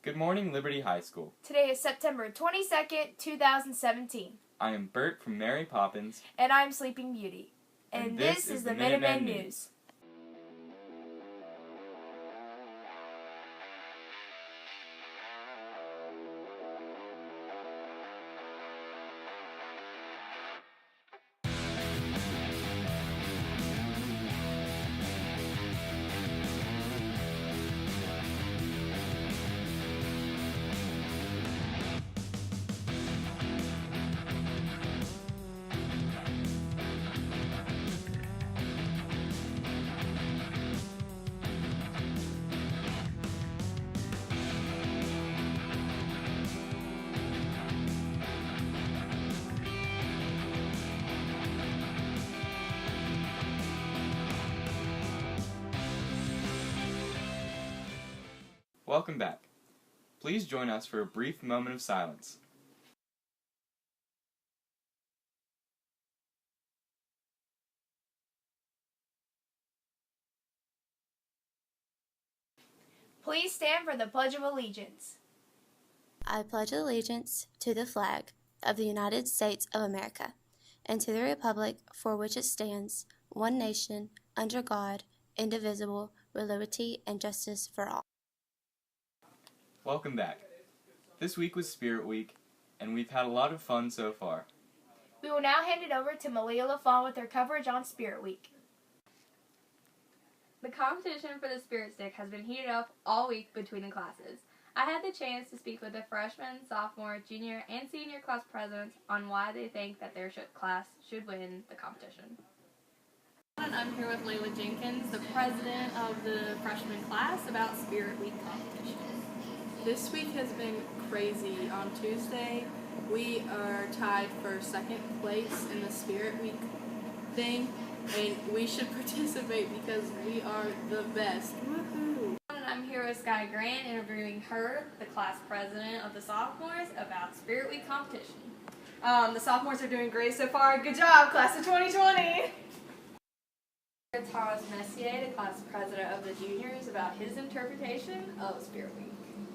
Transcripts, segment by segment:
Good morning, Liberty High School. Today is September 22nd, 2017. I am Bert from Mary Poppins. And I'm Sleeping Beauty. And this is the Minutemen News. Welcome back. Please join us for a brief moment of silence. Please stand for the Pledge of Allegiance. I pledge allegiance to the flag of the United States of America and to the republic for which it stands, one nation, under God, indivisible, with liberty and justice for all. Welcome back. This week was Spirit Week, and we've had a lot of fun so far. We will now hand it over to Malia LaFawn with her coverage on Spirit Week. The competition for the Spirit Stick has been heated up all week between the classes. I had the chance to speak with the freshman, sophomore, junior, and senior class presidents on why they think that their class should win the competition. I'm here with Layla Jenkins, the president of the freshman class, about Spirit Week competition. This week has been crazy. On Tuesday, we are tied for second place in the Spirit Week thing, and we should participate because we are the best. Woohoo! I'm here with Sky Grant, interviewing her, the class president of the sophomores, about Spirit Week competition. The sophomores are doing great so far. Good job, class of 2020! Thomas Messier, the class president of the juniors, about his interpretation of Spirit Week.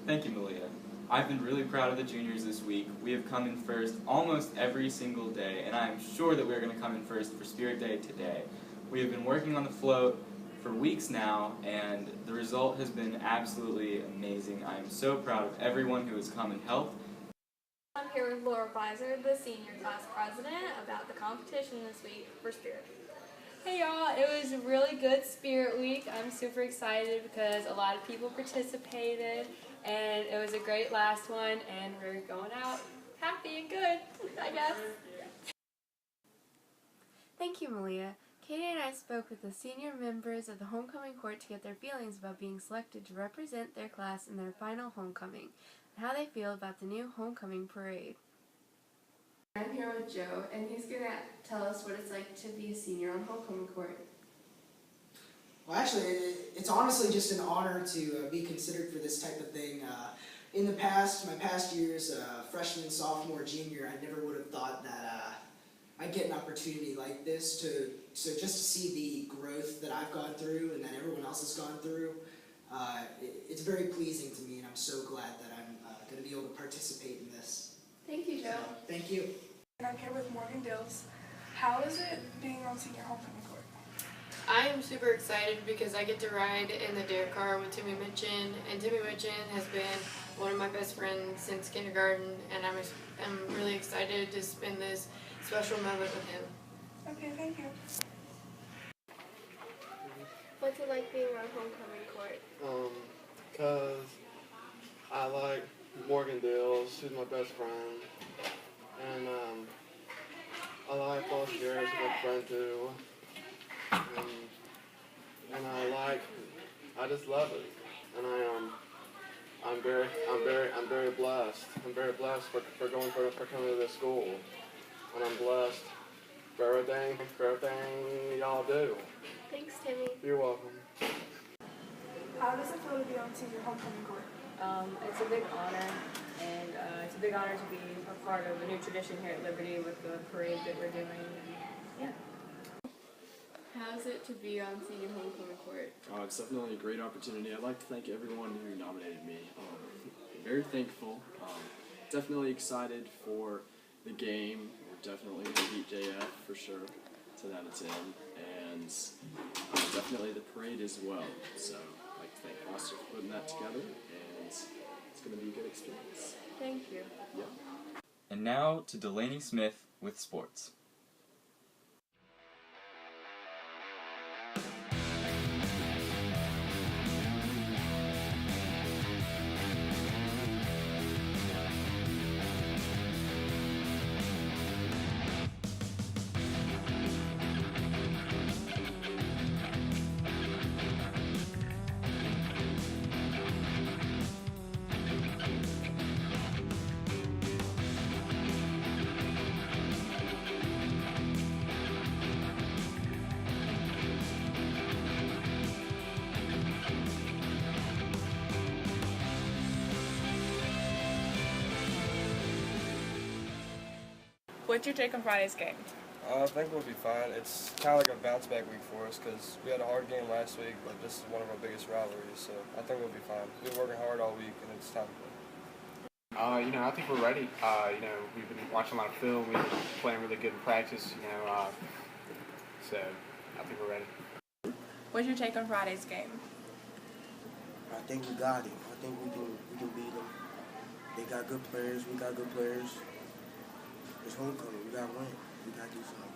Thank you, Malia. I've been really proud of the juniors this week. We have come in first almost every single day, and I am sure that we're going to come in first for Spirit Day today. We have been working on the float for weeks now, and the result has been absolutely amazing. I am so proud of everyone who has come and helped. I'm here with Laura Beiser, the senior class president, about the competition this week for Spirit Week. Hey y'all, it was a really good Spirit Week. I'm super excited because a lot of people participated and it was a great last one and we're going out happy and good, I guess. Thank you, Malia. Katie and I spoke with the senior members of the homecoming court to get their feelings about being selected to represent their class in their final homecoming and how they feel about the new homecoming parade. I'm here with Joe, and he's going to tell us what it's like to be a senior on homecoming court. Well, actually, it's honestly just an honor to be considered for this type of thing. In the past, my past years, freshman, sophomore, junior, I never would have thought that I'd get an opportunity like this so just to see the growth that I've gone through and that everyone else has gone through. It's very pleasing to me, and I'm so glad that I'm going to be able to participate in this. Thank you, Joe. So, thank you. And I'm here with Morgan Dills. How is it being on senior homecoming court? I am super excited because I get to ride in the dare car with Timmy Mitchin, and Timmy Mitchin has been one of my best friends since kindergarten, and I'm really excited to spend this special moment with him. Okay, thank you. What's it like being on homecoming court? Because I like Morgan Dills, who's my best friend, and I like Lois Garrett's a good friend too, and I just love it, and I'm very blessed. I'm very blessed for coming to this school, and I'm blessed for everything y'all do. Thanks, Timmy. You're welcome. How does it feel to be on senior homecoming court? It's a big honor, and it's a big honor to be a part of a new tradition here at Liberty with the parade that we're doing. And, yeah. How's it to be on senior homecoming court? It's definitely a great opportunity. I'd like to thank everyone who nominated me. very thankful. Definitely excited for the game. We're definitely going to beat JF for sure to that it's in. And definitely the parade as well. So I'd like to thank Foster for putting that together, and it's going to be a good experience. Thank you. Yeah. And now to Delaney Smith with sports. What's your take on Friday's game? I think we'll be fine. It's kind of like a bounce back week for us because we had a hard game last week, but this is one of our biggest rivalries, so I think we'll be fine. We've been working hard all week, and it's time to play. I think we're ready. We've been watching a lot of film. We've been playing really good in practice, so I think we're ready. What's your take on Friday's game? I think we got it. I think we can beat them. They got good players. We got good players. It's homecoming. We got to win. We got to do something.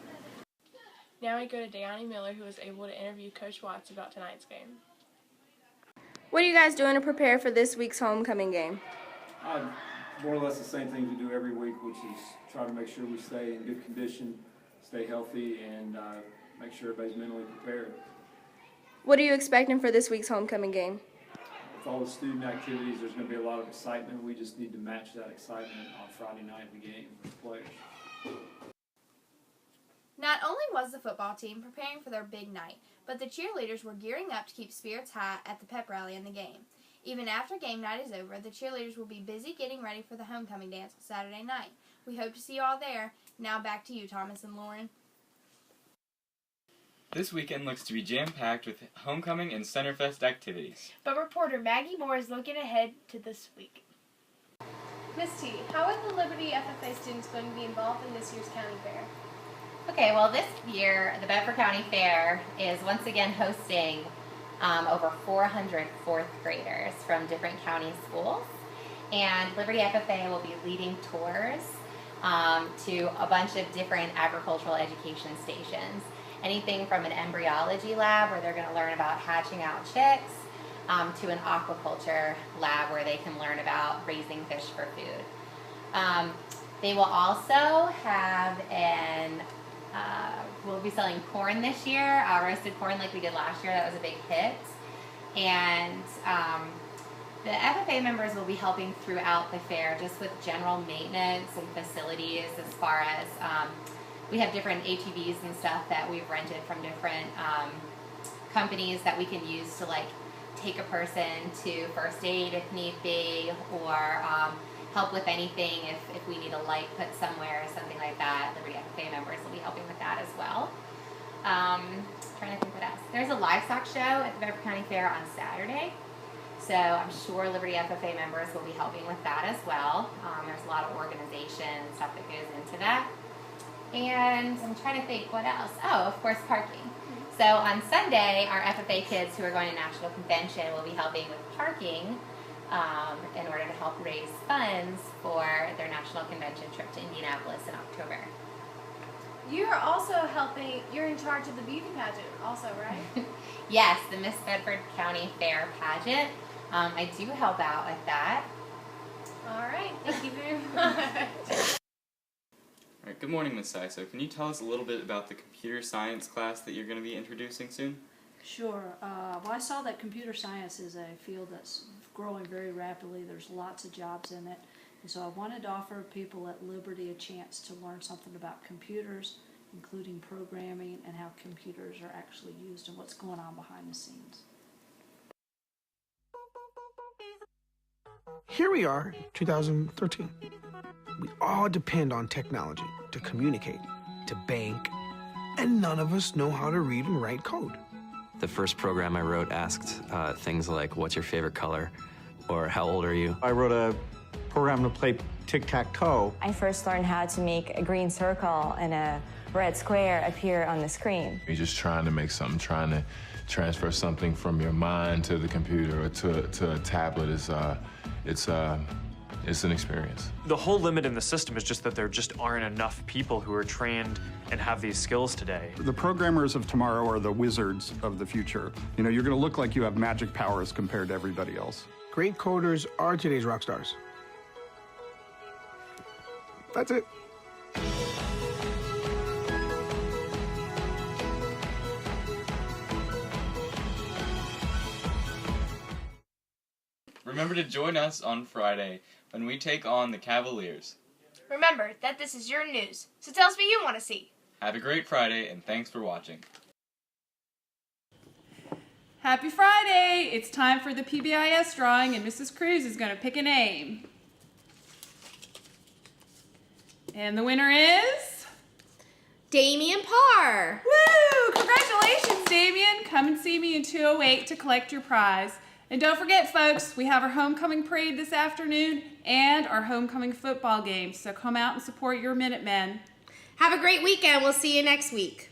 Now we go to Dayani Miller, who was able to interview Coach Watts about tonight's game. What are you guys doing to prepare for this week's homecoming game? More or less the same thing we do every week, which is try to make sure we stay in good condition, stay healthy, and make sure everybody's mentally prepared. What are you expecting for this week's homecoming game? With all the student activities, there's going to be a lot of excitement. We just need to match that excitement on Friday night in the game with the players. Not only was the football team preparing for their big night, but the cheerleaders were gearing up to keep spirits high at the pep rally and the game. Even after game night is over, the cheerleaders will be busy getting ready for the homecoming dance on Saturday night. We hope to see you all there. Now back to you, Thomas and Lauren. This weekend looks to be jam-packed with homecoming and Centerfest activities. But reporter Maggie Moore is looking ahead to this week. Miss T, how are the Liberty FFA students going to be involved in this year's county fair? Okay, well this year the Bedford County Fair is once again hosting over 400 fourth graders from different county schools. And Liberty FFA will be leading tours to a bunch of different agricultural education stations. Anything from an embryology lab where they're going to learn about hatching out chicks to an aquaculture lab where they can learn about raising fish for food. They will also have we'll be selling corn this year, roasted corn like we did last year. That was a big hit. And the FFA members will be helping throughout the fair just with general maintenance and facilities as far as we have different ATVs and stuff that we've rented from different companies that we can use to like take a person to first aid if need be, or help with anything if we need a light put somewhere or something like that. Liberty FFA members will be helping with that as well. Trying to think what else. There's a livestock show at the Bedford County Fair on Saturday. So I'm sure Liberty FFA members will be helping with that as well. There's a lot of organization and stuff that goes into that. And I'm trying to think what else. Oh, of course, parking. So on Sunday, our FFA kids who are going to National Convention will be helping with parking in order to help raise funds for their National Convention trip to Indianapolis in October. You're also helping, you're in charge of the beauty pageant also, right? Yes, the Miss Bedford County Fair pageant. I do help out with that. All right, thank you very much. All right, good morning, Ms. Siso. Can you tell us a little bit about the computer science class that you're going to be introducing soon? Sure. Well, I saw that computer science is a field that's growing very rapidly. There's lots of jobs in it. And so I wanted to offer people at Liberty a chance to learn something about computers, including programming and how computers are actually used and what's going on behind the scenes. Here we are, 2013. We all depend on technology to communicate, to bank, and none of us know how to read and write code. The first program I wrote asked things like, what's your favorite color? Or how old are you? I wrote a program to play tic-tac-toe. I first learned how to make a green circle and a red square appear on the screen. You're just trying to make something, trying to transfer something from your mind to the computer or to a tablet it's an experience. The whole limit in the system is just that there just aren't enough people who are trained and have these skills today. The programmers of tomorrow are the wizards of the future. You know, you're going to look like you have magic powers compared to everybody else. Great coders are today's rock stars. That's it. Remember to join us on Friday when we take on the Cavaliers. Remember that this is your news, so tell us what you want to see. Have a great Friday, and thanks for watching. Happy Friday! It's time for the PBIS drawing, and Mrs. Cruz is going to pick a name. And the winner is... Damien Parr! Woo! Congratulations, Damien! Come and see me in 208 to collect your prize. And don't forget, folks, we have our homecoming parade this afternoon and our homecoming football game, so come out and support your Minutemen. Have a great weekend. We'll see you next week.